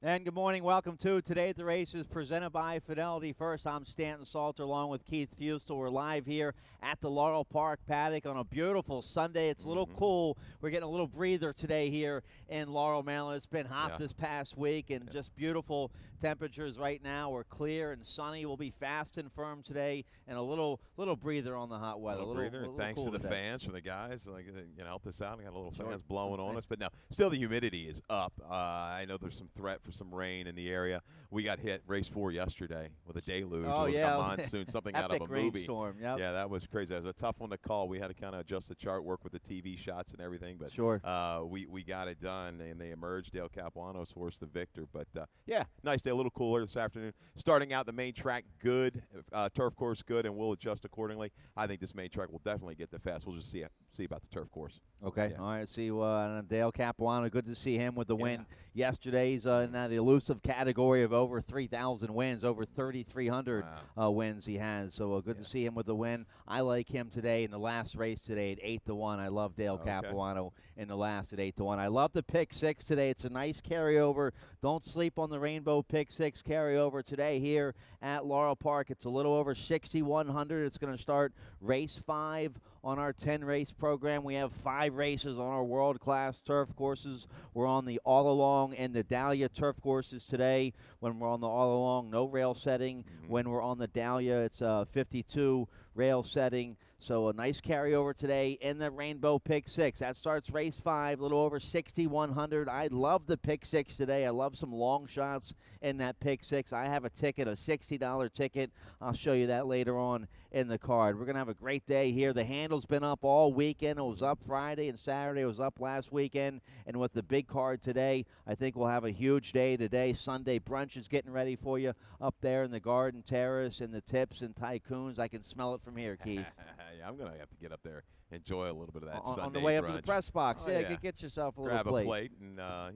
And good morning. Welcome to Today at the Races presented by Fidelity First. I'm Stanton Salter along with Keith Fustel. We're live here at the Laurel Park paddock on a beautiful Sunday. It's a little cool. We're getting a little breather today here in Laurel, Maryland. It's been hot this past week and just beautiful temperatures right now. We're clear and sunny. We'll be fast and firm today and a little breather on the hot weather. A little breather. Little Thanks cool to the today. fans from the guys. Help us out. We got a little fans blowing on us. But now, still the humidity is up. I know there's some threat for some rain in the area. We got hit race 4 yesterday with a deluge. Oh, it was yeah. a monsoon, something out of a movie. Rainstorm, yep. Yeah, that was crazy. It was a tough one to call. We had to kind of adjust the chart, work with the TV shots and everything. But we got it done, and they emerged. Dale Capuano's horse, the victor. But, nice day, a little cooler this afternoon. Starting out the main track, good. Turf course, good, and we'll adjust accordingly. I think this main track will definitely get the fast. We'll just see about the turf course. Okay. Yeah. All right. See Dale Capuano. Good to see him with the win yesterday. He's in that elusive category of over 3,000 wins, over 3,300 wins he has. So good to see him with the win. I like him today in the last race today at 8-1. I love Dale Capuano in the last at 8-1. I love the pick six today. It's a nice carryover. Don't sleep on the Rainbow pick six carryover today here at Laurel Park. It's a little over 6,100. It's going to start race 5 on our 10-race program. We have 5 races on our world-class turf courses. We're on the all-along and the Dahlia turf courses today. When we're on the all-along, no rail setting. When we're on the Dahlia, it's 52 rail setting. So a nice carryover today in the Rainbow Pick 6. That starts race 5, a little over 6,100. I love the Pick 6 today. I love some long shots in that Pick 6. I have a ticket, a $60 ticket. I'll show you that later on in the card. We're going to have a great day here. The handle's been up all weekend. It was up Friday and Saturday. It was up last weekend. And with the big card today, I think we'll have a huge day today. Sunday brunch is getting ready for you up there in the Garden Terrace and the Tips and Tycoons. I can smell it from here, Keith. Yeah, I'm going to have to get up there, enjoy a little bit of that Sunday on the way brunch. up to the press box. Get yourself a little plate. Grab a plate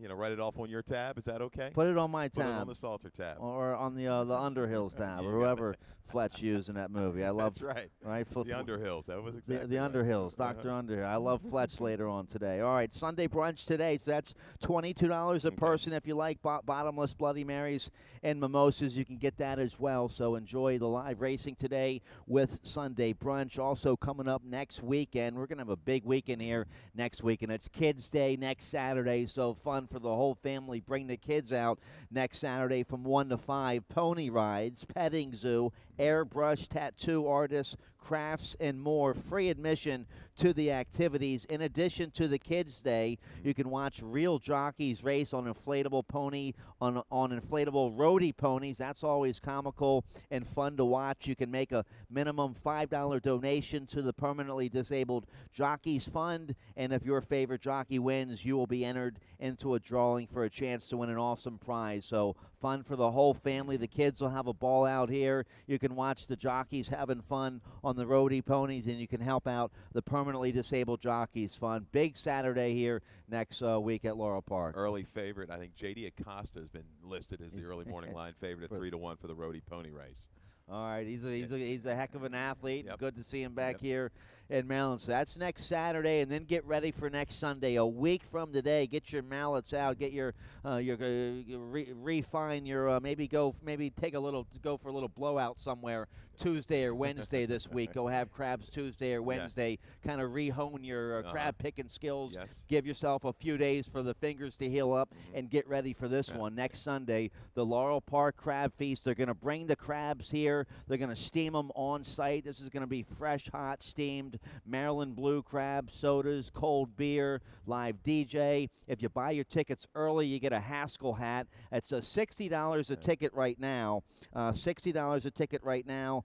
and write it off on your tab. Is that okay? Put it on my tab. Put it on the Salter tab. Or on the Underhills tab, or whoever Fletch used in that movie. I love. That's right. Right. The Underhills. That was exactly the Underhills. Dr. Underhill. I love Fletch later on today. All right, Sunday brunch today. So that's $22 a person. If you like bottomless Bloody Marys and mimosas, you can get that as well. So enjoy the live racing today with Sunday brunch. Also coming up next weekend, we're going to have a big weekend here next weekend. It's Kids Day next Saturday, so fun for the whole family. Bring the kids out next Saturday from 1 to 5. Pony rides, petting zoo, airbrush, tattoo artists, crafts, and more. Free admission to the activities. In addition to the Kids Day, you can watch real jockeys race on inflatable pony, on inflatable roadie ponies. That's always comical and fun to watch. You can make a minimum $5 donation to the Permanently Disabled Jockeys Fund, and if your favorite jockey wins, you will be entered into a drawing for a chance to win an awesome prize. So fun for the whole family. The kids will have a ball out here. You can watch the jockeys having fun on the roadie ponies, and you can help out the Permanently Disabled Jockeys Fund. Big Saturday here next week at Laurel Park. Early favorite. I think J.D. Acosta has been listed as the early morning line favorite at 3-1 for the roadie pony race. All right, he's a heck of an athlete. Yep. Good to see him back here in Maryland. So that's next Saturday, and then get ready for next Sunday. A week from today, get your mallets out, get your refine your maybe take a little go for a little blowout somewhere Tuesday or Wednesday this week. Go have crabs Tuesday or Wednesday. Kind of rehone your crab picking skills. Yes. Give yourself a few days for the fingers to heal up, and get ready for this one next Sunday. The Laurel Park Crab Feast. They're going to bring the crabs here. They're going to steam them on site. This is going to be fresh, hot, steamed Maryland blue crab, sodas, cold beer, live DJ. If you buy your tickets early, you get a Haskell hat. It's $60 a ticket right now. $60 a ticket right now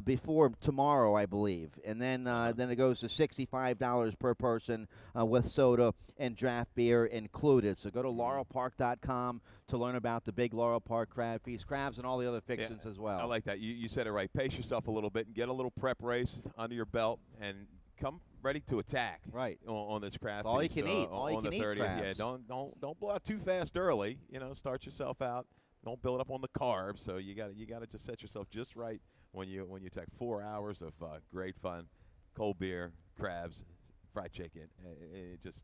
before tomorrow, I believe. And then it goes to $65 per person with soda and draft beer included. So go to laurelpark.com to learn about the big Laurel Park Crab Feast, crabs, and all the other fixings as well. I like that. You said it right. Pace yourself a little bit and get a little prep race under your belt and come ready to attack. Right on this crab feast. All you can eat. All you can eat. Yeah, don't blow out too fast early. Start yourself out. Don't build up on the carbs. So you got to just set yourself just right when you attack. 4 hours of great fun, cold beer, crabs, fried chicken. It's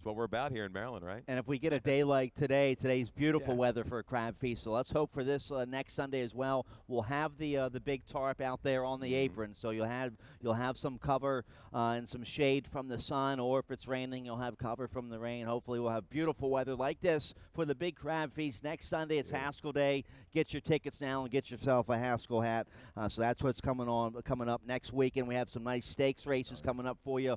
It's what we're about here in Maryland, right? And if we get a day like today, today's beautiful weather for a crab feast. So let's hope for this next Sunday as well. We'll have the big tarp out there on the apron, so you'll have some cover and some shade from the sun, or if it's raining, you'll have cover from the rain. Hopefully, we'll have beautiful weather like this for the big crab feast next Sunday. It's Haskell Day. Get your tickets now and get yourself a Haskell hat. So that's what's coming up next weekend. We have some nice stakes races coming up for you.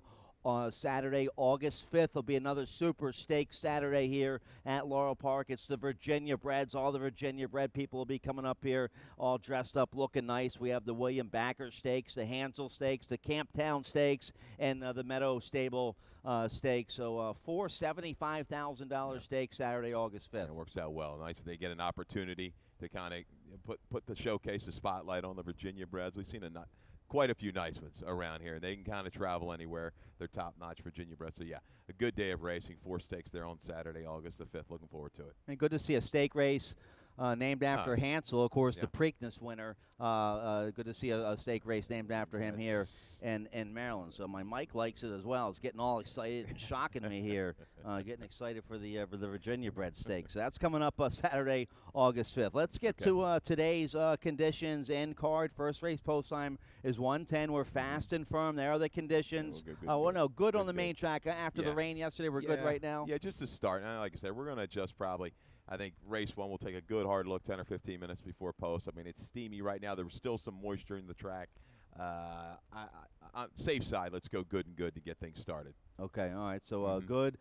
Saturday, August 5th, will be another Super Stakes Saturday here at Laurel Park. It's the Virginia Breds. All the Virginia Bred people will be coming up here all dressed up, looking nice. We have the William Backer Stakes, the Hansel Stakes, the Camptown Stakes, and the Meadow Stable Stakes. So four $75,000 stakes Saturday, August 5th. And it works out well. Nice that they get an opportunity to kind of put the showcase, the spotlight on the Virginia Breds. We've seen quite a few nice ones around here. They can kind of travel anywhere. They're top-notch Virginia Breds. So, yeah, a good day of racing. 4 stakes there on Saturday, August the 5th. Looking forward to it. And good to see a stake race named after Hansel, of course, the Preakness winner. Good to see a stake race named after him here in Maryland. So my Mike likes it as well. It's getting all excited and shocking me here, getting excited for the Virginia Bred Stakes. So that's coming up Saturday, August 5th. Let's get to today's conditions and card. First race post time is 1:10. We're fast and firm. There are the conditions. Good on the main track. After the rain yesterday, we're good right now. Yeah, just to start. And like I said, we're going to adjust probably. I think race 1 will take a good hard look 10 or 15 minutes before post. I mean, it's steamy right now. There's still some moisture in the track. On safe side, let's go good and good to get things started. Okay, all right. So good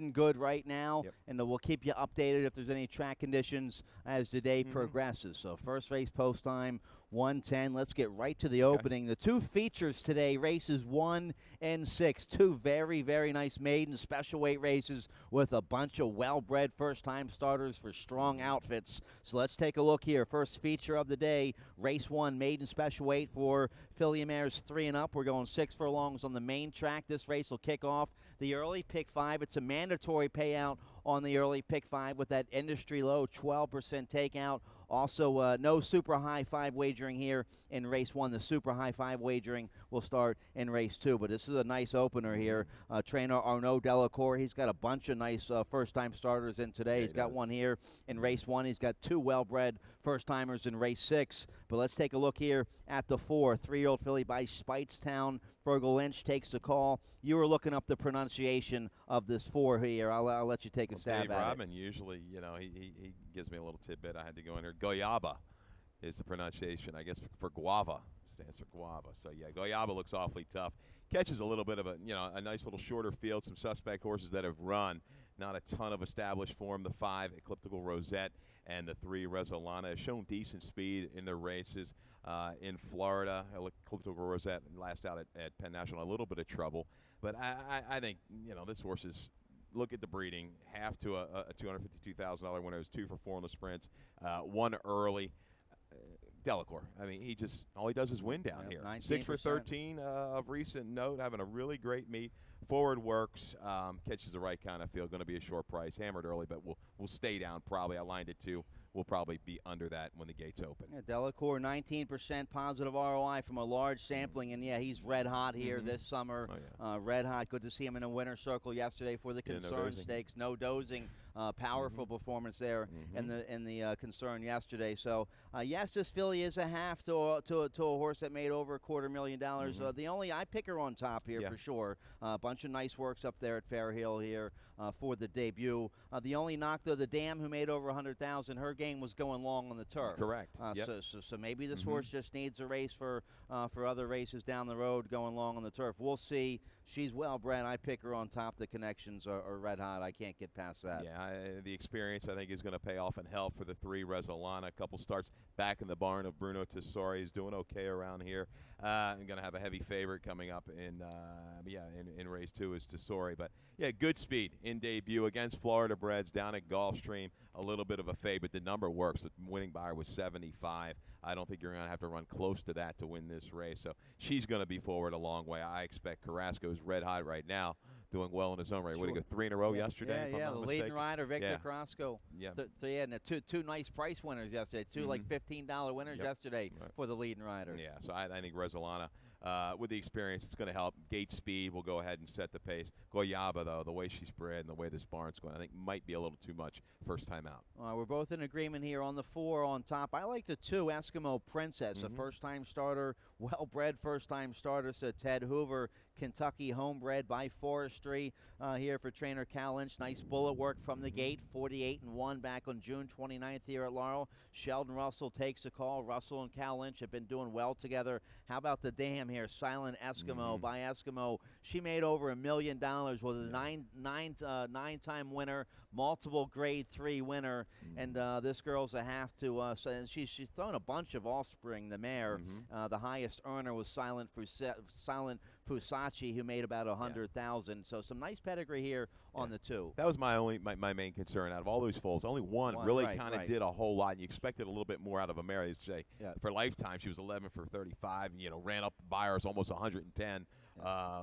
and good right now, and we'll keep you updated if there's any track conditions as the day progresses. So first race post time, 1:10. Let's get right to the opening. The two features today, races 1 and 6. Two very, very nice maiden special weight races with a bunch of well-bred first-time starters for strong outfits. So let's take a look here. First feature of the day, race 1, maiden special weight for filly mares 3 and up. We're going 6 furlongs on the main track. This race will kick off the early pick 5. It's a mandatory payout on the early pick 5 with that industry low 12% takeout. Also, no super high 5 wagering here in race 1. The super high 5 wagering will start in race 2. But this is a nice opener here. Trainer Arnaud Delacour, he's got a bunch of nice first-time starters in today. He's got one here in race 1. He's got 2 well-bred first-timers in race 6. But let's take a look here at the 4. 3-year-old filly by Speightstown. Fergal Lynch takes the call. You were looking up the pronunciation of this 4 here. I'll let you take a stab Dave at Rodman, usually, he gives me a little tidbit. I had to go in here. Goyaba is the pronunciation, I guess, for guava. Stands for guava. So, yeah, Goyaba looks awfully tough. Catches a little bit of a nice little shorter field, some suspect horses that have run. Not a ton of established form. The 5, Ecliptical Rosette, and the 3, Resolana, has shown decent speed in their races in Florida. Ecliptical Rosette last out at Penn National, a little bit of trouble. But I think, this horse is, look at the breeding, half to a $252,000 winner. It was 2 for 4 on the sprints, 1 early. Delacour. I mean, all he does is win down here. 6 for 13 of recent note, having a really great meet. Forward works, catches the right kind of field. Going to be a short price, hammered early, but we'll stay down probably. I lined it too. We'll probably be under that when the gates open. Yeah, Delacour, 19% positive ROI from a large sampling, and he's red hot here this summer. Red hot. Good to see him in a winner's circle yesterday for the Concern Stakes. No dozing. Powerful performance there in the Concern yesterday. So yes, this filly is a half to a horse that made over $250,000. The only I pick her on top here for sure. A bunch of nice works up there at Fair Hill here for the debut. The only knock though, the Dam, who made over $100,000. Her game was going long on the turf. Correct. So maybe this horse just needs a race for other races down the road going long on the turf. We'll see. She's well bred. I pick her on top. The connections are red hot. I can't get past that. Yeah, the experience I think is going to pay off in hell for the 3, Resolana. A couple starts back in the barn of Bruno Tessori. He's doing okay around here. I'm going to have a heavy favorite coming up in race 2 is Tessori. But yeah, good speed in debut against Florida Breds down at Gulfstream. A little bit of a fade, but the number works. The winning buyer was 75. I don't think you're going to have to run close to that to win this race. So she's going to be forward a long way. I expect Carrasco's red hot right now, doing well in his own race. What did he go 3 in a row yesterday? Yeah, the leading rider, Victor Carrasco. Yeah. And two nice price winners yesterday. Two like $15 winners yesterday for the leading rider. Yeah, so I think Resolana with the experience, it's going to help. Gate speed will go ahead and set the pace. Goyaba, though, the way she's bred and the way this barn's going, I think might be a little too much first time out. We're both in agreement here on the 4 on top. I like the 2, Eskimo Princess, a first-time starter, well-bred first-time starter. So Ted Hoover, Kentucky homebred by Forestry here for trainer Cal Lynch. Nice bullet work from the gate, 48-1 back on June 29th here at Laurel. Sheldon Russell takes the call. Russell and Cal Lynch have been doing well together. How about the dam here, Silent Eskimo by Eskimo? She made over $1 million, was a nine-time winner, multiple Grade 3 winner, and this girl's a half to she's thrown a bunch of offspring. The mare, the highest earner was Silent Fusachi, who made about 100,000. So some nice pedigree here on the 2. That was my main concern. Out of all those foals, only one really kind of did a whole lot. And you expected a little bit more out of a mare. They say for Lifetime, she was 11 for 35. Ran up buyers almost 110.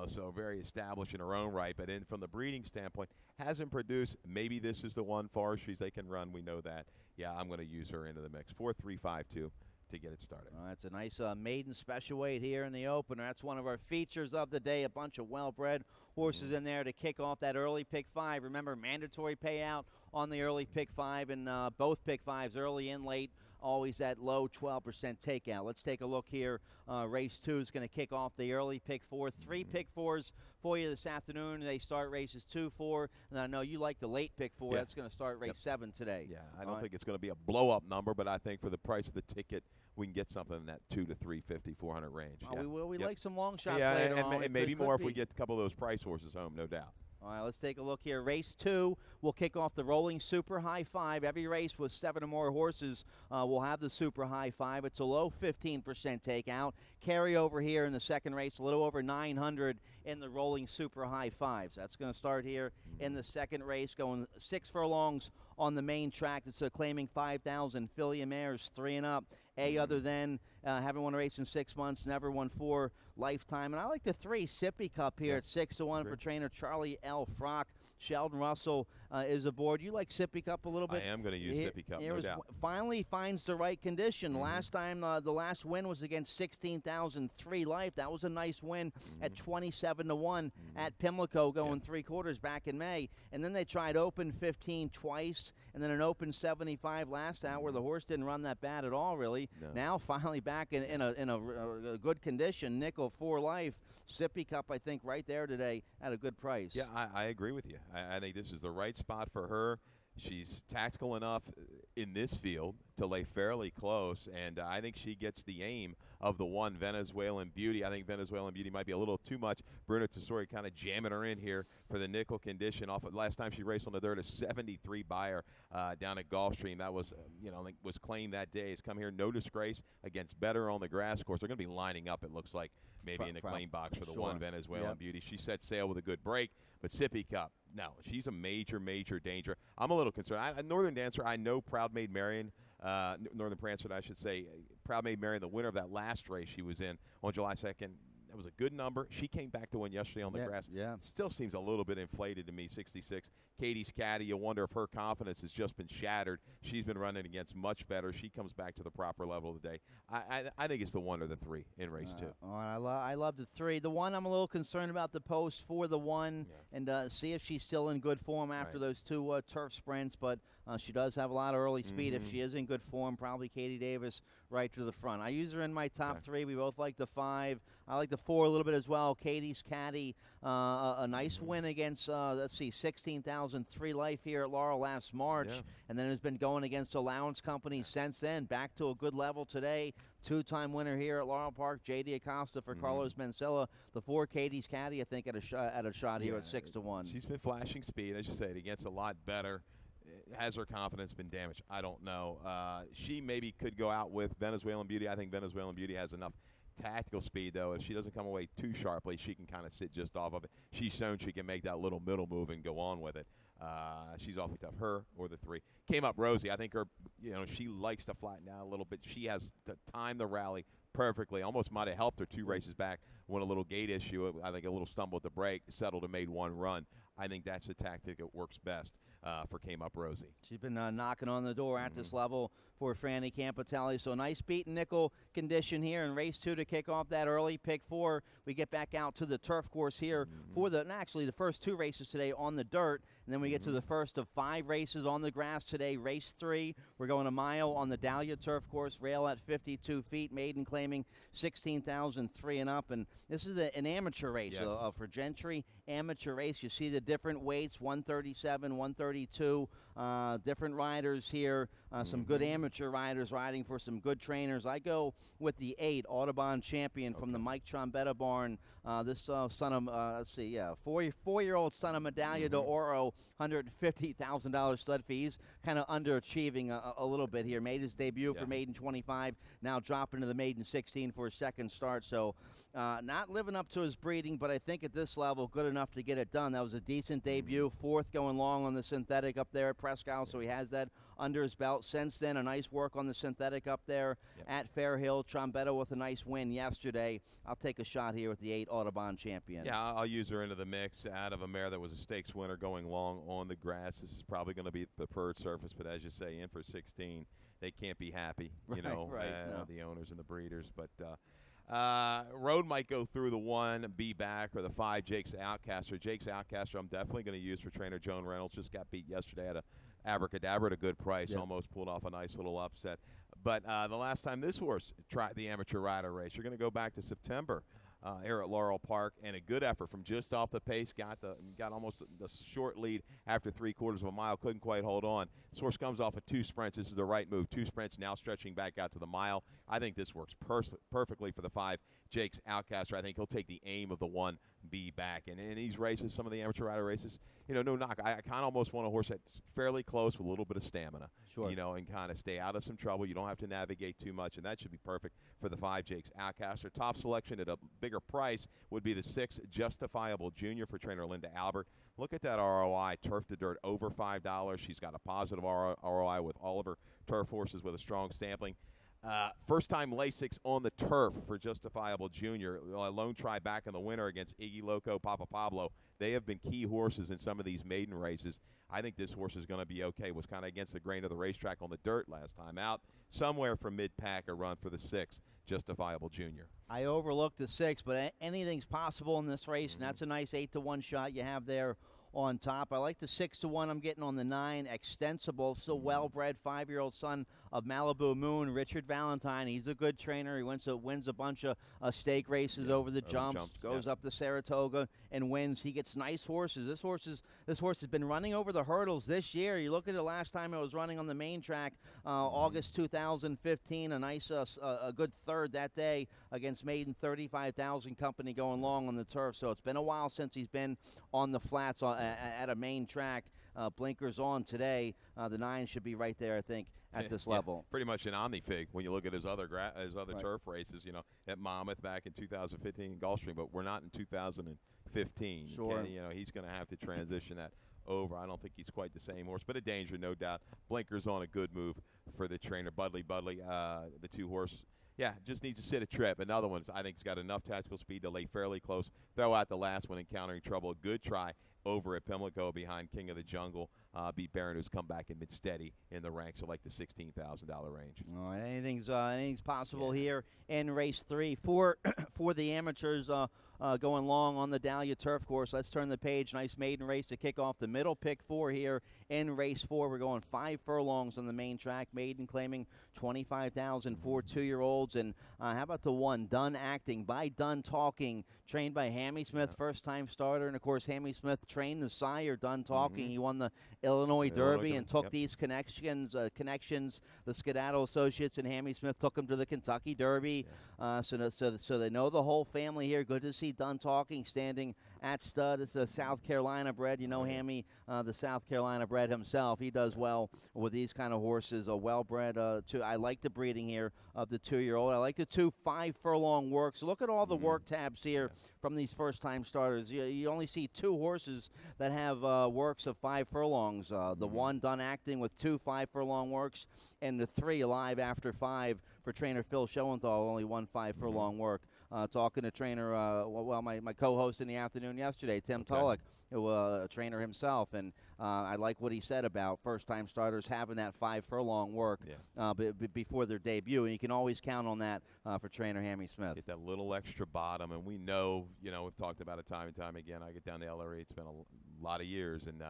So very established in her own right. But from the breeding standpoint, hasn't produced. Maybe this is the one. Forestries, they can run. We know that. Yeah, I'm going to use her into the mix. 4-3-5-2. To get it started. It's a nice maiden special weight here in the opener. That's one of our features of the day, a bunch of well-bred horses in there to kick off that early pick 5. Remember, mandatory payout on the early pick 5, and both pick 5s, early and late, always that low 12% takeout. Let's take a look here. Race 2 is going to kick off the early pick 4. 3 pick 4s for you this afternoon. They start races 2, 4, and I know you like the late pick 4. That's going to start race 7 today. Yeah, I don't think it's going to be a blow-up number, but I think for the price of the ticket, we can get something in that 2 to 350, 400 range. We will. We like some long shots later on. And maybe more if we get a couple of those price horses home, no doubt. All right, let's take a look here. Race 2 will kick off the rolling super high 5. Every race with 7 or more horses will have the super high 5. It's a low 15% takeout. Carry over here in the second race, a little over 900 in the rolling super high 5s. That's going to start here in the second race, going 6 furlongs on the main track. It's claiming 5,000. Filly mares 3 and up. Other than haven't won a race in 6 months, never won 4 Lifetime. And I like the 3 Sippy Cup here at 6-1 for trainer Charlie L. Frock. Sheldon Russell is aboard. You like Sippy Cup a little bit? I am going to use Sippy Cup, no doubt. Finally finds the right condition. Last time, the last win was against 16,003 Life. That was a nice win at 27-1 at Pimlico, going 3 quarters back in May. And then they tried open 15 twice, and then an open 75 last out, where the horse didn't run that bad at all, really. No. Now finally back in a good condition. Nickel 4 Life. Sippy Cup, I think, right there today at a good price. Yeah, I agree with you. I think this is the right spot for her. She's tactical enough in this field to lay fairly close, and I think she gets the aim of the 1 Venezuelan Beauty. I think Venezuelan Beauty might be a little too much. Bruno Tessori kind of jamming her in here for the nickel condition. Off of last time she raced on the dirt, a 73 buyer down at Gulfstream. That was, was claimed that day. Has come here, no disgrace, against better on the grass course. They're going to be lining up, it looks like, maybe in the claim box for the 1 Venezuelan Beauty. She set sail with a good break, but Sippy Cup, no, she's a major, major danger. I'm a little concerned. Northern Dancer, I know Proud Maid Marian, Northern Prancer, I should say, Proud Maid Marian, the winner of that last race she was in on July 2nd. That was a good number. She came back to win yesterday on the grass. Yeah. Still seems a little bit inflated to me, 66. Katie's caddy, you wonder if her confidence has just been shattered. She's been running against much better. She comes back to the proper level today. I think it's the 1 or the 3 in race 2. I love the 3. The 1, I'm a little concerned about the post for the 1 and see if she's still in good form after those 2 turf sprints. But she does have a lot of early speed. If she is in good form, probably Katie Davis right to the front. I use her in my top 3. We both like the 5. I like the 4 a little bit as well. Katie's caddy, a nice win against, 16,003 Life here at Laurel last March, and then has been going against Allowance Company since then. Back to a good level today. 2-time winner here at Laurel Park, J.D. Acosta for Carlos Mencilla. The 4 Katie's caddy, I think, at a shot here at 6-1. She's been flashing speed, as you said, against a lot better. Has her confidence been damaged? I don't know. She maybe could go out with Venezuelan Beauty. I think Venezuelan Beauty has enough tactical speed, though. If she doesn't come away too sharply, she can kind of sit just off of it. She's shown she can make that little middle move and go on with it. She's awfully tough. Her or the 3. Came up Rosie. I think her, she likes to flatten out a little bit. She has to time the rally perfectly. Almost might have helped her 2 races back. Won a little gate issue. I think a little stumble at the break. Settled and made 1 run. I think that's the tactic that works best. for Came Up Rosie. She's been knocking on the door at this level for Franny Campitelli. So nice beat and nickel condition here in race 2 to kick off that early. Pick 4, we get back out to the turf course here for actually the first 2 races today on the dirt, and then we get to the first of 5 races on the grass today. Race 3, we're going a mile on the Dahlia turf course, rail at 52 feet, maiden claiming 16,003 and up, and this is an amateur race for Gentry amateur race. You see the different weights, 137, 132, different riders here, some good amateur riders riding for some good trainers. I go with the 8 Audubon Champion from the Mike Trombetta barn. This son of, 4-year-old son of Medaglia d'Oro, $150,000 stud fee. He's kind of underachieving a little bit here. Made his debut for maiden 25, now dropping to the maiden 16 for his second start. So not living up to his breeding, but I think at this level, good enough to get it done. That was a decent debut, 4th going long on the synthetic up there at Presque Isle, so he has that under his belt. Since then, a nice work on the synthetic up there at Fairhill. Trombetta with a nice win yesterday. I'll take a shot here with the 8 Audubon Champion. Yeah, I'll use her into the mix out of a mare that was a stakes winner going long on the grass. This is probably going to be the preferred surface, but as you say, in for 16, they can't be happy, the owners and the breeders. But Road might go through the 1, be back, or the 5, Jake's Outcaster. Jake's Outcaster I'm definitely going to use for trainer Joan Reynolds. Just got beat yesterday at a Abracadabra at a good price, almost pulled off a nice little upset. But the last time this horse tried the amateur rider race, you're going to go back to September here at Laurel Park, and a good effort from just off the pace, got almost the short lead after 3/4 of a mile, couldn't quite hold on. This horse comes off of 2 sprints. This is the right move. 2 sprints, now stretching back out to the mile. I think this works perfectly for the 5, Jake's Outcaster. I think he'll take the aim of the 1, be back. And in these races, some of the amateur rider races, no knock. I kind of almost want a horse that's fairly close with a little bit of stamina, and kind of stay out of some trouble. You don't have to navigate too much, and that should be perfect for the 5, Jake's Outcaster. Top selection at a bigger price would be the 6, Justifiable Junior for trainer Linda Albert. Look at that ROI, turf to dirt, over $5. She's got a positive ROI with all of her turf horses with a strong sampling. First-time Lasix on the turf for Justifiable Junior. A lone try back in the winter against Iggy Loco, Papa Pablo. They have been key horses in some of these maiden races. I think this horse is going to be okay. Was kind of against the grain of the racetrack on the dirt last time out. Somewhere from mid-pack, a run for the 6, Justifiable Junior. I overlooked the 6, but anything's possible in this race, and that's a nice 8-1 shot you have there on top. I like the 6-1 I'm getting on the 9, Extensible, still well-bred, 5-year-old son of Malibu Moon, Richard Valentine. He's a good trainer. He wins a bunch of stake races over the jumps, goes up to Saratoga and wins. He gets nice horses. This horse has been running over the hurdles this year. You look at the last time it was running on the main track, August 2015, a nice, a good third that day against maiden 35,000 company going long on the turf. So it's been a while since he's been on the flats at a main track. Blinkers on today. The 9 should be right there, I think, at this level. Pretty much an omnifig when you look at his other turf races, at Monmouth back in 2015 in Gulfstream, but we're not in 2015. Sure. He's going to have to transition that over. I don't think he's quite the same horse, but a danger, no doubt. Blinkers on, a good move for the trainer. Budley, the 2 horse. Yeah, just needs to sit a trip. Another one, I think, has got enough tactical speed to lay fairly close. Throw out the last one, encountering trouble. A good try over at Pimlico behind King of the Jungle. Beat Barron, who's come back and been steady in the ranks of like the $16,000 range. All right, anything's possible here in race 3 for the amateurs going long on the Dahlia turf course. Let's turn the page. Nice maiden race to kick off the middle. Pick 4 here in race 4. We're going 5 furlongs on the main track. Maiden claiming 25,000 for 2-year-olds. And how about the 1, Done Acting by Done Talking, trained by Hammy Smith, first-time starter. And, of course, Hammy Smith trained the sire, Done Talking. He won the Illinois Derby and took these connections, the Skedaddle Associates and Hammy Smith took him to the Kentucky Derby. So they know the whole family here. Good to see Done Talking standing at stud. It's a South Carolina bred. Hammy, the South Carolina bred himself. He does well with these kind of horses. A well-bred. I like the breeding here of the 2-year-old. I like the 2 5-furlong works. Look at all the work tabs here from these first-time starters. You only see 2 horses that have works of 5 furlongs. The 1, Done Acting, with 2 5-furlong works, and the 3, Alive After 5 for trainer Phil Schoenthal, only 1 5-furlong work. talking to trainer, my co-host in the afternoon yesterday, Tim Tulloch, who a trainer himself, and I like what he said about first-time starters having that 5 furlong work before their debut, and you can always count on that for trainer Hammy Smith. Get that little extra bottom, and we know, we've talked about it time and time again. I get down to LRE, it's been a lot of years, and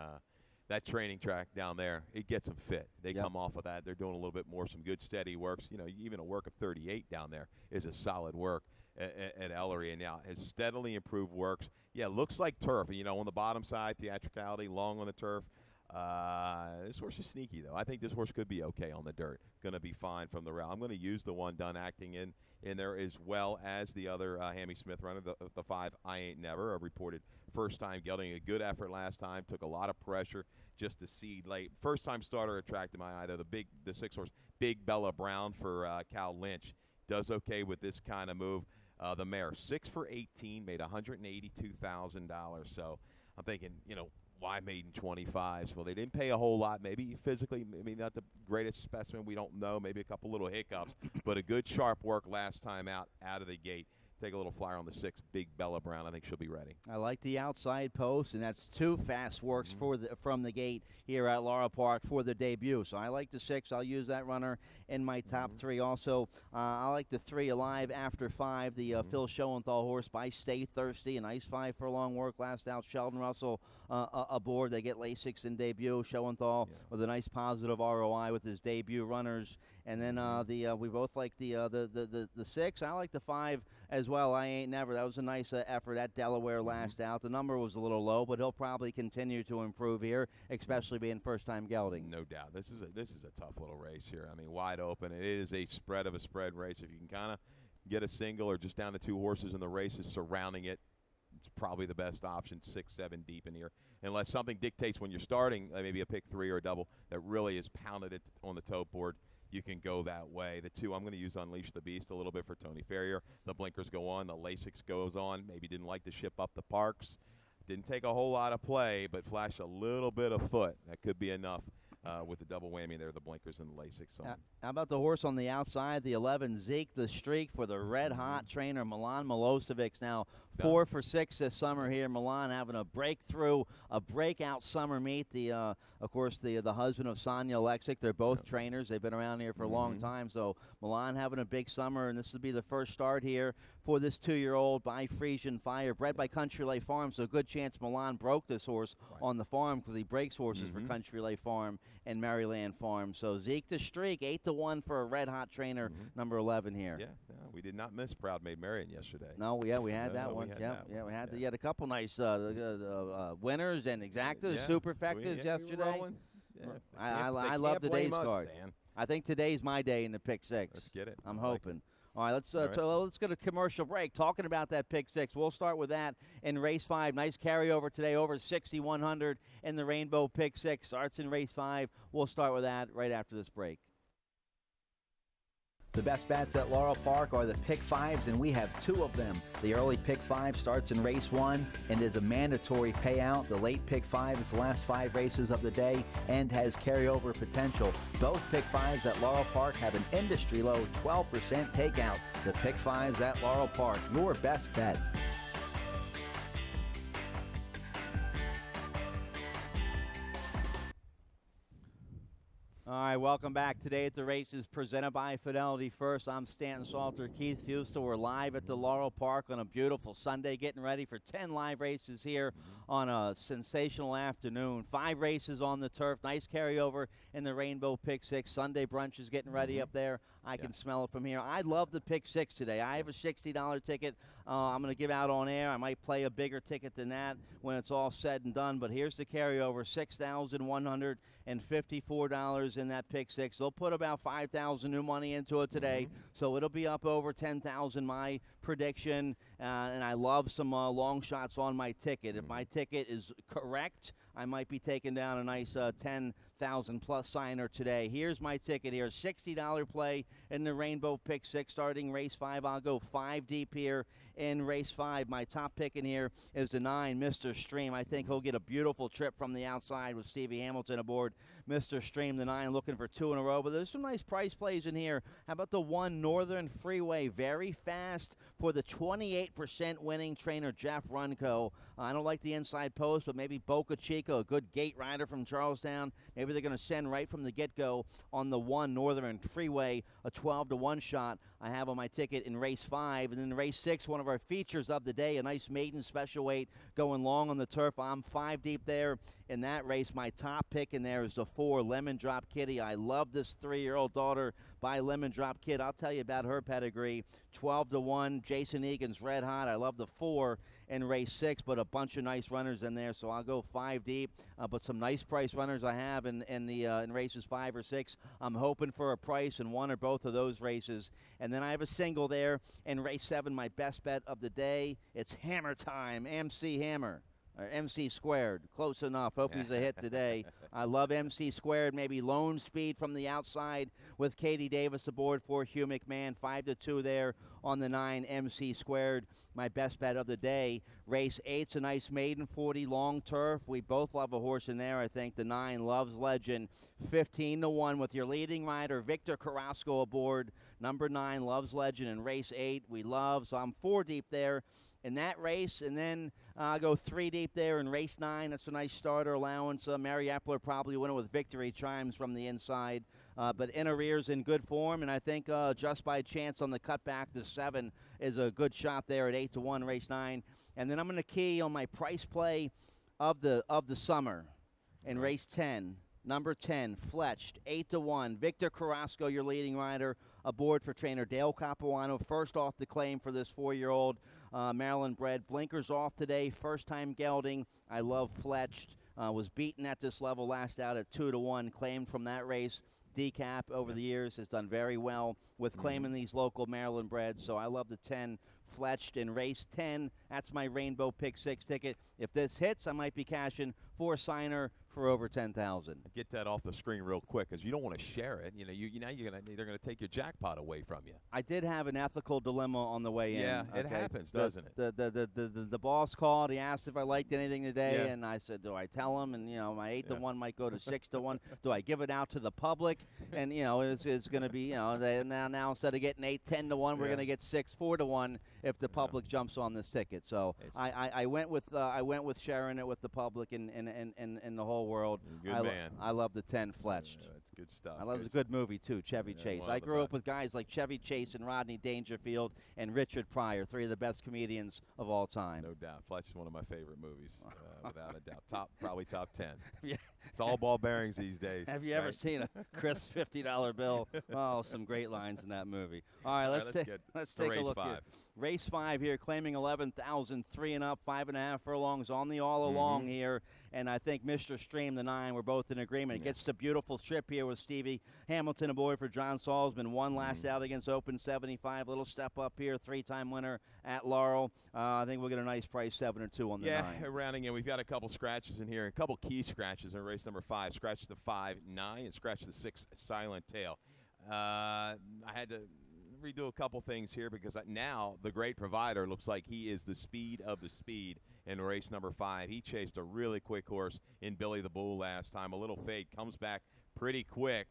that training track down there, it gets them fit. They come off of that. They're doing a little bit more, some good steady works. Even a work of 38 down there is a solid work at Ellery, and now has steadily improved works. Yeah, looks like turf. On the bottom side, theatricality, long on the turf. This horse is sneaky, though. I think this horse could be okay on the dirt. Going to be fine from the rail. I'm going to use the one done acting in there as well as the other Hammy Smith runner, the 5 I Ain't Never, a reported first-time gelding. A good effort last time. Took a lot of pressure just to seed late. First-time starter attracted my eye, though. The 6-horse, Big Bella Brown for Cal Lynch. Does okay with this kind of move. The mare, 6 for 18, made $182,000. So I'm thinking, why maiden 25s? Well, they didn't pay a whole lot. Maybe physically, maybe not the greatest specimen. We don't know. Maybe a couple little hiccups. But a good sharp work last time out of the gate. Take a little flyer on the 6, Big Bella Brown. I think she'll be ready. I like the outside post, and that's 2 fast works from the gate here at Laurel Park for the debut. So I like the 6. I'll use that runner in my top 3. Also, I like the 3, Alive After 5, the Phil Schoenthal horse by Stay Thirsty. A nice 5 furlong work last out. Sheldon Russell aboard. They get Lasix in debut. Schoenthal with a nice positive ROI with his debut runners. And then we both like the 6. I like the 5 as well. I Ain't Never. That was a nice effort at Delaware last out. The number was a little low, but he'll probably continue to improve here, especially being first-time gelding. No doubt. This is a tough little race here. I mean, wide open. It is a spread of a spread race. If you can kind of get a single or just down to 2 horses in the races surrounding it, it's probably the best option, 6, 7 deep in here. Unless something dictates when you're starting, maybe a pick 3 or a double that really is pounded it on the tote board, you can go that way. The 2, I'm going to use Unleash the Beast a little bit for Tony Ferrier. The blinkers go on. The Lasix goes on. Maybe didn't like to ship up the Parks. Didn't take a whole lot of play, but flashed a little bit of foot. That could be enough with the double whammy there, the blinkers and the Lasix on. How about the horse on the outside, the 11, Zeke the Streak for the red-hot trainer, Milan Milosevic. Now 4 for 6 this summer here. Milan having a breakthrough, a breakout summer meet. Of course, the husband of Sonia Lexic. They're both trainers. They've been around here for a long time. So Milan having a big summer, and this will be the first start here for this 2-year-old by Frisian Fire, bred by Country Lay Farm. So a good chance Milan broke this horse on the farm because he breaks horses for Country Lay Farm and Maryland Farm. So Zeke the Streak, 8-1 for a red-hot trainer, number 11 here. Yeah, we did not miss Proud Maid Marian yesterday. No, we had that one. We had a couple nice winners and exactas, superfectas yesterday. I love today's card. I think today's my day in the pick 6. Let's get it. I'm hoping. All right, let's get a commercial break. Talking about that pick 6, we'll start with that in race 5. Nice carryover today, over 6,100 in the Rainbow pick 6. Starts in race 5. We'll start with that right after this break. The best bets at Laurel Park are the pick 5s, and we have 2 of them. The early pick 5 starts in race 1 and is a mandatory payout. The late pick 5 is the last 5 races of the day and has carryover potential. Both pick 5s at Laurel Park have an industry-low 12% takeout. The pick 5s at Laurel Park, your best bet. All right, welcome back. Today at the races presented by Fidelity First. I'm Stanton Salter, Keith Fustel. We're live at the Laurel Park on a beautiful Sunday, getting ready for 10 live races here on a sensational afternoon. 5 races on the turf. Nice carryover in the Rainbow Pick 6. Sunday brunch is getting ready up there. I can smell it from here. I love the Pick 6 today. I have a $60 ticket I'm going to give out on air. I might play a bigger ticket than that when it's all said and done, but here's the carryover, $6,154 in that Pick 6. They'll put about $5,000 new money into it today, so it'll be up over $10,000, my prediction, and I love some long shots on my ticket. If my ticket is correct, I might be taking down a nice $10,000 $1,000+ signer today. Here's my ticket here, $60 play in the Rainbow Pick 6 starting race 5. I'll go 5 deep here in race 5. My top pick in here is the 9, Mr. Stream. I think he'll get a beautiful trip from the outside with Stevie Hamilton aboard. Mr. Stream, the 9, looking for 2 in a row, but there's some nice price plays in here. How about the 1, Northern Freeway? Very fast for the 28% winning trainer, Jeff Runco. I don't like the inside post, but maybe Boca Chica, a good gate rider from Charlestown. Maybe they're going to send right from the get-go on the 1, Northern Freeway, a 12-to-1 shot I have on my ticket in race 5. And then race 6, one of our features of the day, a nice maiden special weight going long on the turf. I'm 5 deep there in that race. My top pick in there is the 4, Lemon Drop Kitty. I love this 3-year-old daughter by Lemon Drop Kid. I'll tell you about her pedigree. 12-to-1, Jason Egan's red hot. I love the 4 in race 6, but a bunch of nice runners in there, so I'll go 5 deep. But some nice price runners I have in races 5 or 6. I'm hoping for a price in one or both of those races. And then I have a single there in race 7, my best bet of the day. It's Hammer Time, MC Hammer. Or MC Squared, close enough. Hope he's a hit today. I love MC Squared. Maybe Lone Speed from the outside with Katie Davis aboard for Hugh McMahon. 5-2 there on the 9, MC Squared. My best bet of the day. Race 8's a nice maiden 40 long turf. We both love a horse in there. I think the 9, Loves Legend. 15-1 with your leading rider, Victor Carrasco aboard. Number 9, Loves Legend in race 8. We love, so I'm 4 deep there in that race, and then I'll go 3 deep there in race 9. That's a nice starter allowance. Mary Epler probably winning with victory. Chimes from the inside, but in arrears in good form, and I think just by chance on the cutback, the 7 is a good shot there at 8-1 race 9. And then I'm going to key on my price play of the summer in race 10. Number 10, Fletched, 8-1. Victor Carrasco, your leading rider, aboard for trainer Dale Capuano. First off the claim for this 4-year-old Maryland bred. Blinkers off today, first time gelding. I love Fletched. Was beaten at this level last out at 2-1. Claimed from that race. Decap over the years has done very well with claiming these local Maryland breds. So I love the 10, Fletched in race 10. That's my Rainbow Pick 6 ticket. If this hits, I might be cashing for a signer for over $10,000. Get that off the screen real quick, because you don't want to share it. They're going to take your jackpot away from you. I did have an ethical dilemma on the way in. Yeah, it happens, doesn't it? The boss called. He asked if I liked anything today, and I said, do I tell him? And my 8-1 might go to 6-1. Do I give it out to the public? And it's going to be now instead of getting 8-10-1, we're going to get 6-4-1 if the public jumps on this ticket. So I went with sharing it with the public and the whole world. Good man. I love the 10, Fletched. That's good stuff. I love it's a good movie too, Chevy Chase. I grew up with guys like Chevy Chase and Rodney Dangerfield and Richard Pryor, 3 of the best comedians of all time. No doubt. Fletch is one of my favorite movies, without a doubt. Probably top 10. Yeah. It's all ball bearings these days. Have you ever seen a crisp $50 bill? Oh, some great lines in that movie. All right, let's take a look here. Race 5 here, claiming 11,000, 3 and up, 5.5 furlongs on the all along here. And I think Mr. Stream, the 9, we're both in agreement. It gets the beautiful trip here with Stevie Hamilton aboard for John Salzman. Won last out against Open 75. Little step up here, 3-time winner at Laurel. I think we'll get a nice price, 7-2 on the 9. Yeah, rounding in. We've got a couple scratches in here, a couple key scratches in race number 5. Scratch the 5, 9, and scratch the 6, Silent Tail. I had to redo a couple things here because now the Great Provider looks like he is the speed of the speed in race number 5. He chased a really quick horse in Billy the Bull last time. A little fade, comes back pretty quick.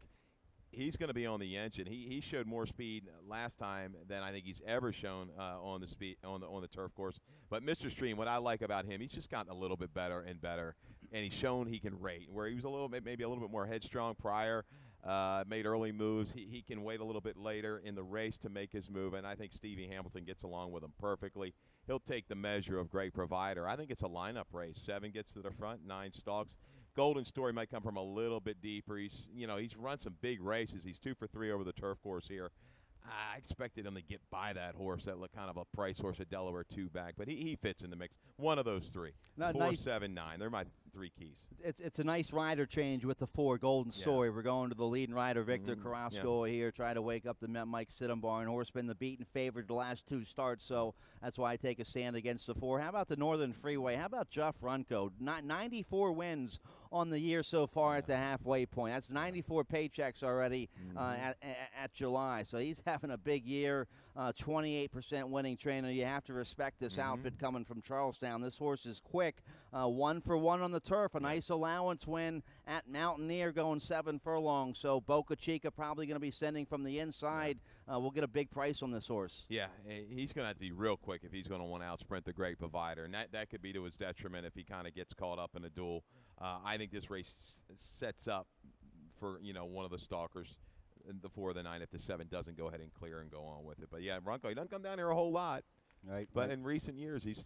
He's going to be on the engine. He showed more speed last time than I think he's ever shown on the turf course. But Mr. Stream, what I like about him, he's just gotten a little bit better and better, and he's shown he can rate. Where he was maybe a little bit more headstrong prior. Made early moves. He can wait a little bit later in the race to make his move, and I think Stevie Hamilton gets along with him perfectly. He'll take the measure of Great Provider. I think it's a lineup race. 7 gets to the front, 9 stalks. Golden Story might come from a little bit deeper. He's run some big races. He's 2 for 3 over the turf course here. I expected him to get by that horse, that looked kind of a price horse, a Delaware 2 back, but he fits in the mix. One of those 3. 4, 7, 9. They're my 3 keys. It's a nice rider change with the 4 Golden Story. We're going to the leading rider, Victor Carrasco here, try to wake up the Mike Sittenbarn horse. Been the beaten favorite the last 2 starts, so that's why I take a stand against the 4. How about the Northern Freeway? How about Jeff Runco? 94 wins on the year so far at the halfway point. That's 94 paychecks already at July, so he's having a big year. 28% winning trainer. You have to respect this outfit coming from Charlestown. This horse is quick. 1 for 1 on the turf. A nice allowance win at Mountaineer, going 7 furlongs. So Boca Chica probably going to be sending from the inside. We'll get a big price on this horse. Yeah, he's going to have to be real quick if he's going to want to outsprint the Great Provider, and that could be to his detriment if he kind of gets caught up in a duel. I think this race sets up for one of the stalkers. The 4 of the 9, if the 7 doesn't go ahead and clear and go on with it. But yeah, Runco, he doesn't come down here a whole lot. Right. But in recent years, he's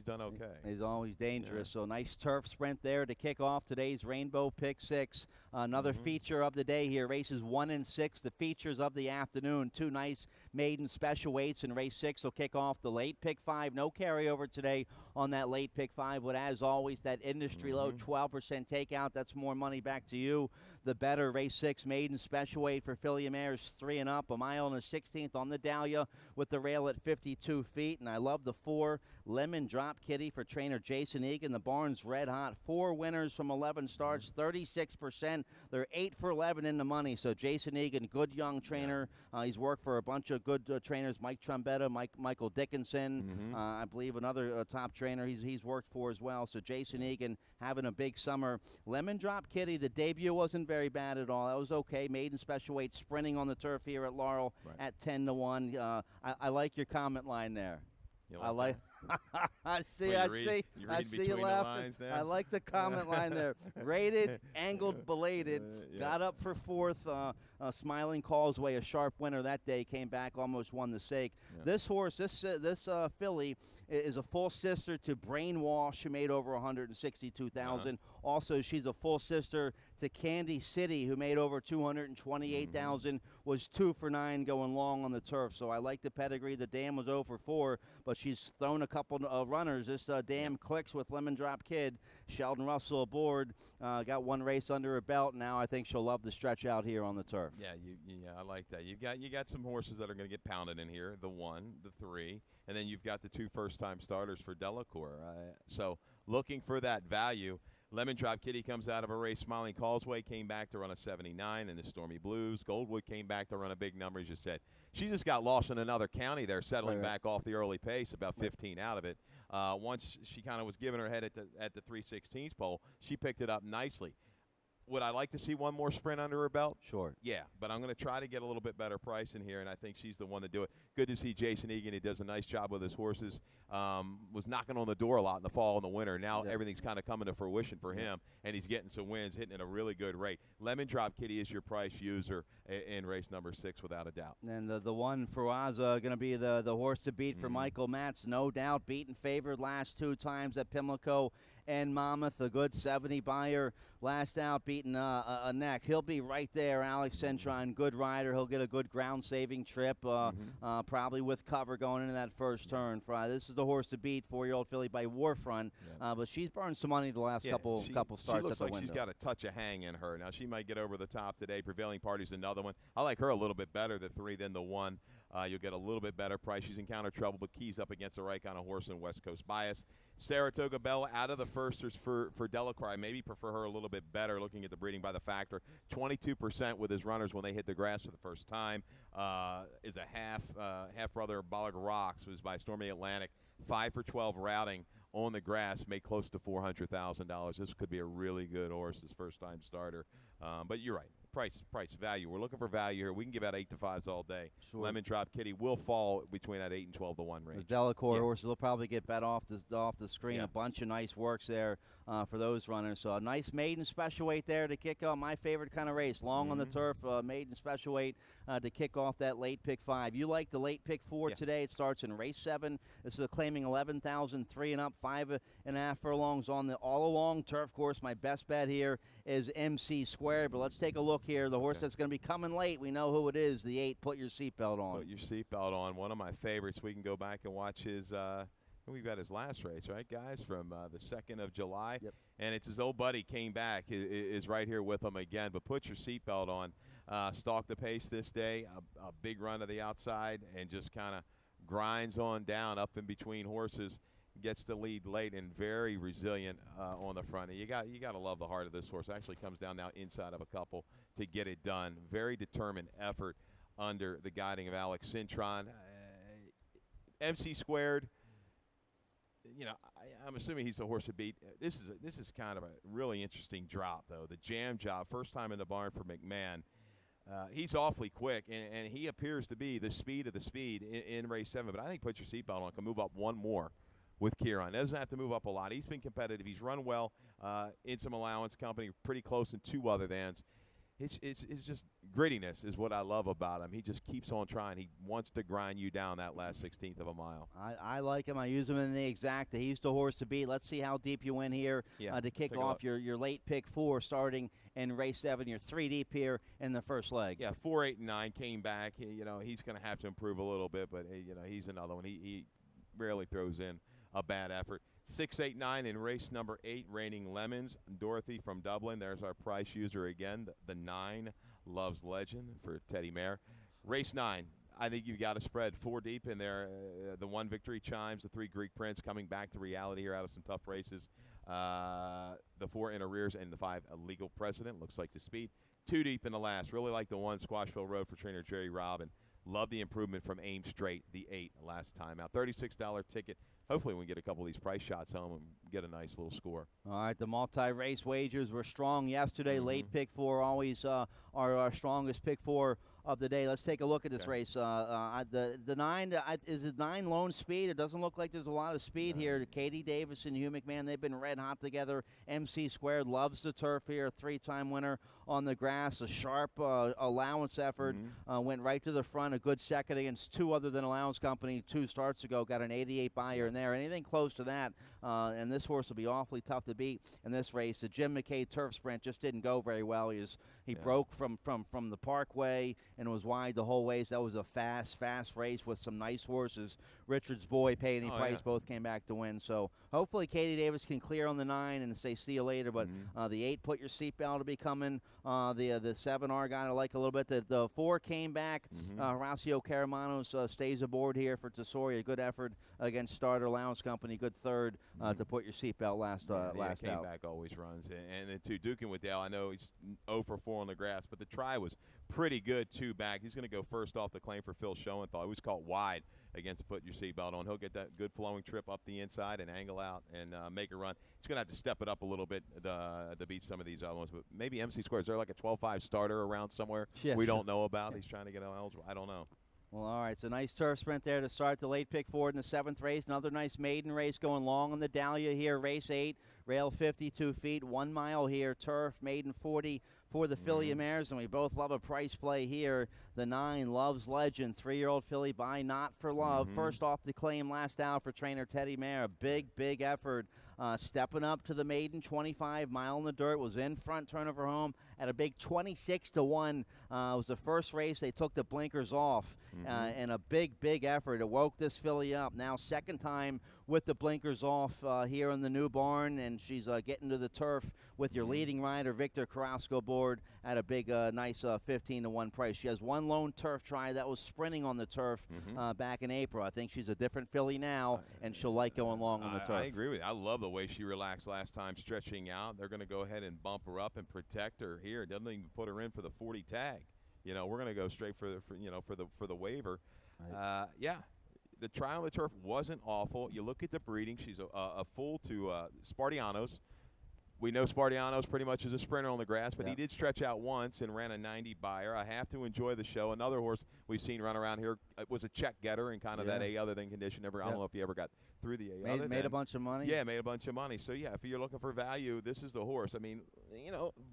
done okay. He's always dangerous. So nice turf sprint there to kick off today's Rainbow Pick 6. Another feature of the day here, races 1 and 6, the features of the afternoon. 2 nice maiden special weights in race 6 will kick off the late pick 5. No carryover today on that late pick 5, but as always, that industry low 12% takeout. That's more money back to you. The better race 6 maiden special weight for filly mares 3 and up. A mile and a 16th on the Dahlia with the rail at 52 feet. And I love the 4 Lemon Drop Kitty for trainer Jason Egan. The barn's red hot. 4 winners from 11 starts, 36%. They're 8 for 11 in the money. So Jason Egan, good young trainer. He's worked for a bunch of good trainers, Mike Trombetta, Michael Dickinson, I believe another top trainer he's worked for as well. So Jason Egan having a big summer. Lemon Drop Kitty, the debut wasn't very bad at all. That was okay. Maiden special weight sprinting on the turf here at Laurel at 10-1. I like your comment line there. I like. I see you laughing. I like the comment line there. Rated, angled, belated. Got up for 4th. Smiling Causeway, a sharp winner that day, came back, almost won the stake. This horse, this filly, is a full sister to Brainwash, who made over $162,000. Also, she's a full sister to Candy City, who made over $228,000. Was 2 for 9 going long on the turf. So I like the pedigree. The dam was 0 for 4, but she's thrown a couple of runners. This dam clicks with Lemon Drop Kid. Sheldon Russell aboard. Got 1 race under her belt. Now I think she'll love the stretch out here on the turf. Yeah, I like that. You got some horses that are going to get pounded in here. The 1, the 3, and then you've got the 2 first-time starters for Delacour. So looking for that value. Lemon Drop Kitty comes out of a race. Smiling Causeway came back to run a 79 in the Stormy Blues. Goldwood came back to run a big number, as you said. She just got lost in another county there, settling back off the early pace, about 15 out of it. Once she kind of was giving her head at the 3/16 pole, she picked it up nicely. Would I like to see one more sprint under her belt? Sure. Yeah, but I'm going to try to get a little bit better price in here, and I think she's the one to do it. Good to see Jason Egan. He does a nice job with his horses. Was knocking on the door a lot in the fall and the winter. Now everything's kind of coming to fruition for him, and he's getting some wins, hitting at a really good rate. Lemon Drop Kitty is your price user in race number 6, without a doubt. And the one for Waza going to be the horse to beat for Michael Matz, no doubt. Beaten favored last 2 times at Pimlico and Monmouth, a good 70 buyer. Last out, beating a neck. He'll be right there. Alex Centron, good rider. He'll get a good ground-saving trip, probably with cover going into that first turn. This is the horse to beat, 4-year-old filly by Warfront. But she's burned some money the last couple starts she looks at the like window. She's got a touch of hang in her. Now, she might get over the top today. Prevailing Party's another one. I like her a little bit better, the 3, than the 1. You'll get a little bit better price. She's encountered trouble, but keys up against the right kind of horse in West Coast Bias. Saratoga Belle out of the firsters for Delacour. I maybe prefer her a little bit better looking at the breeding by the factor. 22% with his runners when they hit the grass for the first time. Is a half brother Bollock Rocks, who's by Stormy Atlantic. 5 for 12 routing on the grass, made close to $400,000. This could be a really good horse, his first-time starter. But you're right. Price, value. We're looking for value here. We can give out 8 to 5s all day. Sure. Lemon Drop Kitty will fall between that 8 and 12 to 1 range. The Delacour horses will probably get bet off the screen. A bunch of nice works there for those runners. So a nice maiden special weight there to kick off my favorite kind of race. Long on the turf, maiden special weight to kick off that late pick 5. You like the late pick 4 today. It starts in race 7. This is a claiming 11,000, 3 and up, 5.5 furlongs on the all-along turf course. My best bet here is MC Squared. But let's take a look here. The horse that's going to be coming late, we know who it is, the 8. Put your seatbelt on. Put your seatbelt on. One of my favorites. We can go back and watch his we've got his last race, right, guys, from the 2nd of July. Yep. And it's his old buddy came back, is right here with him again. But put your seatbelt on. Stalk the pace this day, a big run to the outside, and just kind of grinds on down up in between horses. Gets the lead late and very resilient on the front. And you got to love the heart of this horse. Actually comes down now inside of a couple to get it done. Very determined effort under the guiding of Alex Cintron. MC Squared, I'm assuming he's the horse to beat. This is kind of a really interesting drop, though. The jam job, first time in the barn for McMahon. He's awfully quick, and he appears to be the speed of the speed in race 7. But I think put your seatbelt on, can move up one more with Kieran. Doesn't have to move up a lot. He's been competitive. He's run well in some allowance company, pretty close in 2 other thans. It's just grittiness is what I love about him. He just keeps on trying. He wants to grind you down that last 16th of a mile. I like him. I use him in the exacta. He's the horse to beat. Let's see how deep you went here to kick off your late pick 4 starting in race 7. You're 3 deep here in the first leg. Yeah, 4, 8, and 9 came back. He's going to have to improve a little bit, but he's another one. He rarely throws in a bad effort. 6, 8, 9 in race number 8, Raining Lemons. Dorothy from Dublin. There's our price user again. The 9 Loves Legend for Teddy Mare. Race 9. I think you've got a spread 4 deep in there. The 1 Victory Chimes, the 3 Greek Prince coming back to reality here out of some tough races. The 4 in arrears and the 5 Illegal President. Looks like the speed. 2 deep in the last. Really like the 1 Squashville Road for trainer Jerry Robin. Love the improvement from Aim Straight, the 8 last time out. $36 ticket. Hopefully we can get a couple of these price shots home and get a nice little score. All right, the multi-race wagers were strong yesterday. Late pick 4, always our strongest pick 4 of the day. Let's take a look at this race. The 9, is it 9 lone speed? It doesn't look like there's a lot of speed here. Katie Davis and Hugh McMahon, they've been red hot together. MC Squared loves the turf here, 3-time winner on the grass. A sharp allowance effort, went right to the front. A good second against 2 other than Allowance Company 2 starts ago. Got an 88 buyer in there. Anything close to that, and this horse will be awfully tough to beat in this race. The Jim McKay turf sprint just didn't go very well. He broke from the Parkway and was wide the whole way. So that was a fast race with some nice horses. Richard's Boy, Pay Any Price, both came back to win. So hopefully Katie Davis can clear on the 9 and say see you later. But the 8, put your seatbelt to be coming. The 7 Argon I like a little bit. The 4 came back. Horacio Caramanos stays aboard here for Tesori. A good effort against Starter Allowance Company. Good third to put your seatbelt last came out. back always runs. And then to Dukin with Dale, I know he's 0 for 4 on the grass, but the try was pretty good 2 back. He's going to go first off the claim for Phil Schoenthal. He was caught wide against put your seatbelt on. He'll get that good flowing trip up the inside and angle out and make a run. He's going to have to step it up a little bit to beat some of these other ones. But maybe MC Square, is there like a 12-5 starter around somewhere we don't know about? He's trying to get eligible. I don't know. Well, all right, so nice turf sprint there to start the late pick 4 in the 7th race. Another nice maiden race going long on the Dahlia here. Race 8, rail 52 feet, 1 mile here. Turf, maiden 40 for the filly mares, and we both love a price play here. The 9 Loves Legend, 3-year-old filly by Not for Love. First off the claim, last out for trainer Teddy Mare. Big effort. Stepping up to the maiden 25 mile in the dirt, was in front, turnover home at a big 26-1. It was the first race they took the blinkers off, and a big effort. It woke this filly up. Now 2nd time with the blinkers off here in the new barn, and she's getting to the turf with your leading rider Victor Carrasco aboard at a big nice 15-1 price. She has 1 lone turf try that was sprinting on the turf back in April. I think she's a different filly now, and she'll like going long on the turf. I agree with you. I love the way she relaxed last time, stretching out. They're going to go ahead and bump her up and protect her here. It doesn't even put her in for the 40 tag. We're going to go straight for the waiver. Right. The trial on the turf wasn't awful. You look at the breeding; she's a full to Spartianos. We know Spartianos pretty much is a sprinter on the grass, but he did stretch out once and ran a 90 buyer. I have to enjoy the show. Another horse we've seen run around here was a check getter in kind of that A other than condition. I don't know if he ever got through the A other than. Made a bunch of money? Yeah, made a bunch of money. So, yeah, if you're looking for value, this is the horse. I mean,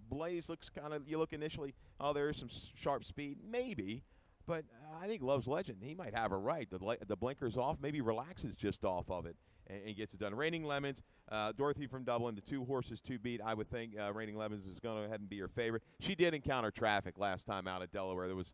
Blaze looks kind of – you look initially, there's some sharp speed. Maybe. But I think Love's Legend, he might have her right. The blinker's off, maybe relaxes just off of it and gets it done. Raining Lemons, Dorothy from Dublin, the 2 horses to beat. I would think Raining Lemons is going to go ahead and be her favorite. She did encounter traffic last time out at Delaware. There was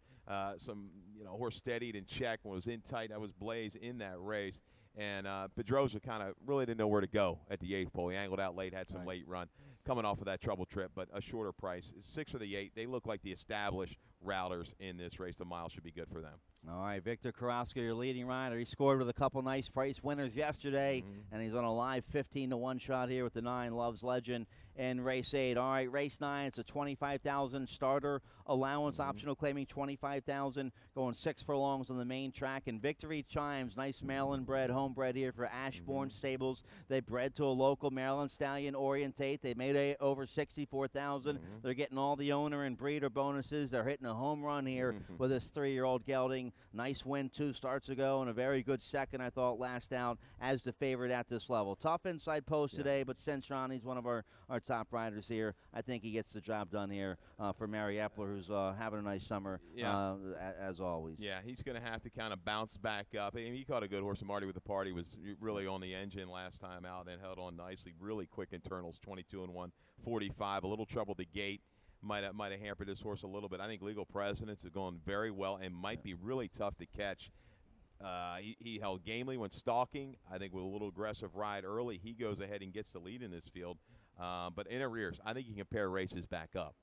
some horse steadied and checked and was in tight. That was Blaze in that race. And Pedrosa kind of really didn't know where to go at the 8th pole. He angled out late, had some late run, coming off of that trouble trip, but a shorter price. 6 or the 8, they look like the established routers in this race. The mile should be good for them. All right, Victor Carrasco, your leading rider. He scored with a couple nice price winners yesterday, and he's on a live 15-1 shot here with the 9 Loves Legend in race 8. All right, race 9, it's a $25,000 starter allowance, optional claiming $25,000, going 6 furlongs on the main track. And Victory Chimes, nice Maryland-bred, homebred here for Ashbourne Stables. They bred to a local Maryland stallion, Orientate. They made over $64,000. They're getting all the owner and breeder bonuses. They're hitting a home run here with this 3-year-old gelding. Nice win 2 starts ago, and a very good second, I thought, last out as the favorite at this level. Tough inside post today, but Centron, he's one of our top riders here. I think he gets the job done here for Mary Epler, who's having a nice summer, as always. Yeah, he's going to have to kind of bounce back up. I mean, he caught a good horse. Marty with the Party was really on the engine last time out and held on nicely. Really quick internals, 22-1, 45. A little trouble at the gate. Might have hampered this horse a little bit. I think Legal Presidents is going very well and might be really tough to catch. He held gamely when stalking. I think with a little aggressive ride early, he goes ahead and gets the lead in this field. But in arrears, I think he can pair races back up.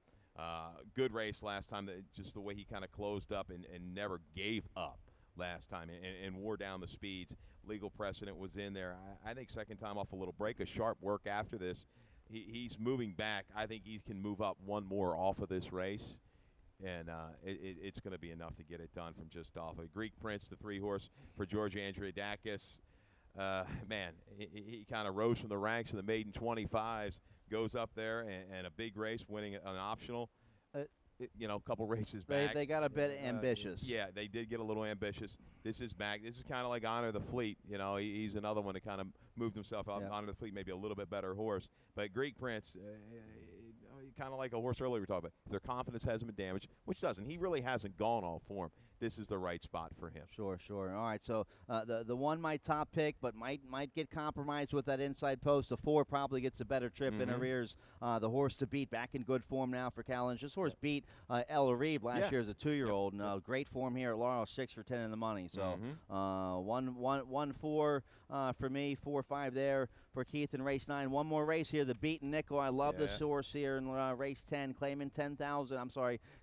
Good race last time, just the way he kind of closed up and never gave up last time and wore down the speeds. Legal Precedent was in there. I think second time off a little break, a sharp work after this. He's moving back. I think he can move up one more off of this race, and it's going to be enough to get it done from just off. A Greek Prince, the 3-horse for George Andriadakis. Man, he kind of rose from the ranks of the maiden 25s, goes up there and a big race, winning an optional. A couple races back. They got a bit ambitious. Yeah, they did get a little ambitious. This is back. This is kind of like Honor the Fleet. He's another one that kind of moved himself out. Honor the Fleet, maybe a little bit better horse. But Greek Prince, kind of like a horse earlier we talked about. If their confidence hasn't been damaged, which doesn't. He really hasn't gone all form. This is the right spot for him. Sure. All right, so the 1 my top pick, but might get compromised with that inside post. The 4 probably gets a better trip in arrears. The horse to beat, back in good form now for Callenge. This horse beat El Arib last year as a 2-year-old, and great form here at Laurel, 6 for 10 in the money. So 1-4 for me, 4-5 there for Keith in race 9. One more race here, the Beaten Nickel. I love this horse here in race 10, claiming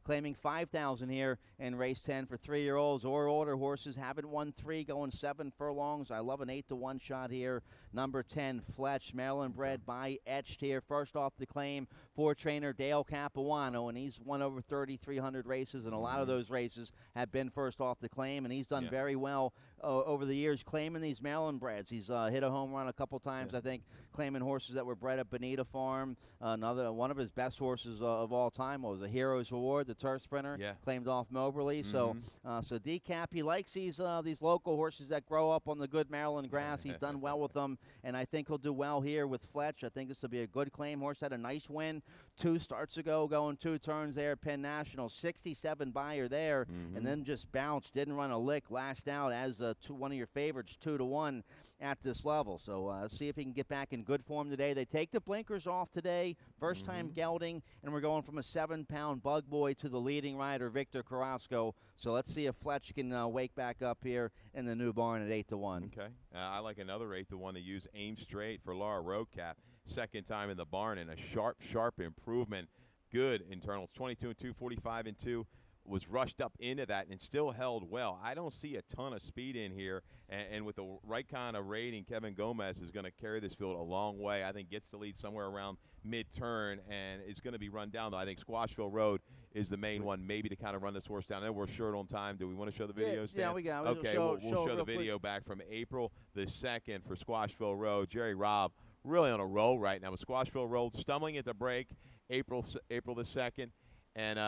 claiming 5,000 here in race 10 for 3-year-olds or older horses. Haven't won 3, going 7 furlongs. I love an 8-1 shot here. Number 10, Fletch, Maryland bred by Etched here. First off the claim for trainer Dale Capuano, and he's won over 3,300 races, and a lot of those races have been first off the claim, and he's done very well over the years claiming these Maryland breds. He's hit a home run a couple times, I think, claiming horses that were bred at Bonita Farm. One of his best horses of all time was a Hero's Award, the turf sprinter, claimed off Moberly. So Decap, he likes these local horses that grow up on the good Maryland grass. He's done well with them, and I think he'll do well here with Fletch. I think this will be a good claim. Horse had a nice win 2 starts ago, going 2 turns there at Penn National. 67 buyer there, and then just bounced. Didn't run a lick last out as one of your favorites, 2-1 at this level. So see if he can get back in good form today. They take the blinkers off today, first time gelding, and we're going from a 7-pound bug boy to the leading rider, Victor Carrasco. So let's see if Fletch can wake back up here in the new barn at 8-1. Okay. I like another 8-1 to use Aim Straight for Laura Roadcap. Second time in the barn and a sharp improvement. Good internals, 22-2, 45-2. Was rushed up into that and still held well. I don't see a ton of speed in here, and with the right kind of rating, Kevin Gomez is going to carry this field a long way. I think gets the lead somewhere around mid-turn and is going to be run down, though. I think Squashville Road is the main one, maybe to kind of run this horse down. I know we're short on time. Do we want to show the video, Stan? Yeah, we got it. Okay, we'll show the video back from April the 2nd for Squashville Road. Jerry Robb really on a roll right now. With Squashville Road stumbling at the break, April the 2nd. And,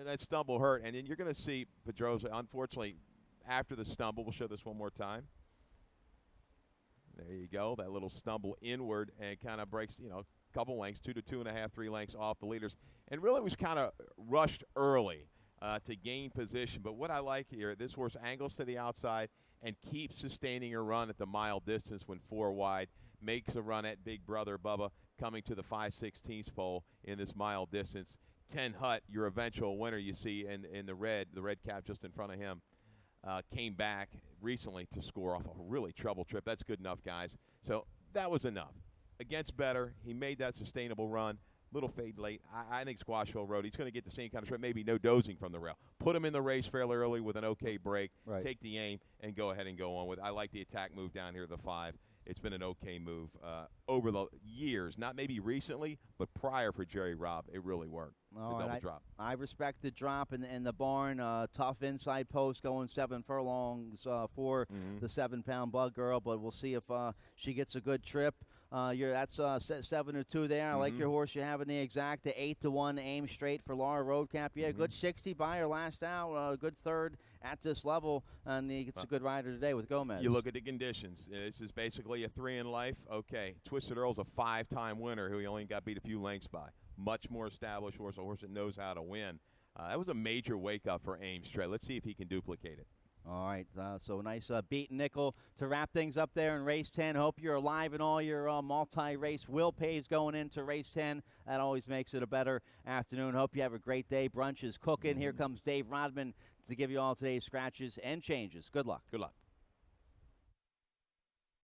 that stumble hurt. And then you're going to see Pedrosa, unfortunately, after the stumble. We'll show this one more time. There you go. That little stumble inward and kind of breaks, a couple lengths, 2 to 2.5, 3 lengths off the leaders. And really was kind of rushed early to gain position. But what I like here, this horse angles to the outside and keeps sustaining her run at the mile distance when 4 wide. Makes a run at Big Brother Bubba coming to the 5/16 pole in this mile distance. 10 Hut, your eventual winner, you see in the red cap just in front of him. came back recently to score off a really trouble trip. That's good enough, guys. So that was enough. Against better, he made that sustainable run. Little fade late. I think Squashville Road, he's going to get the same kind of trip, maybe no dozing from the rail. Put him in the race fairly early with an okay break, take the aim, and go ahead and go on with it. I like the attack move down here to the 5. It's been an okay move over the years, not maybe recently, but prior for Jerry Robb, it really worked. The double drop. I respect the drop in the barn. Tough inside post going 7 furlongs for the 7-pound Bug Girl, but we'll see if she gets a good trip. That's 7-2 there. I like your horse you have in the exact. The 8-1 aim straight for Laura Roadcap. Yeah, good 60 by her last out. Good third at this level, and it's a good rider today with Gomez. You look at the conditions. This is basically a 3 in life. Okay, Twisted Earl's a 5-time winner who he only got beat a few lengths by. Much more established horse, a horse that knows how to win. That was a major wake-up for Ames Trey. Let's see if he can duplicate it. All right, so a nice beat nickel to wrap things up there in race 10. Hope you're alive in all your multi-race will pays going into race 10. That always makes it a better afternoon. Hope you have a great day. Brunch is cooking. Here comes Dave Rodman to give you all today's scratches and changes. Good luck. Good luck.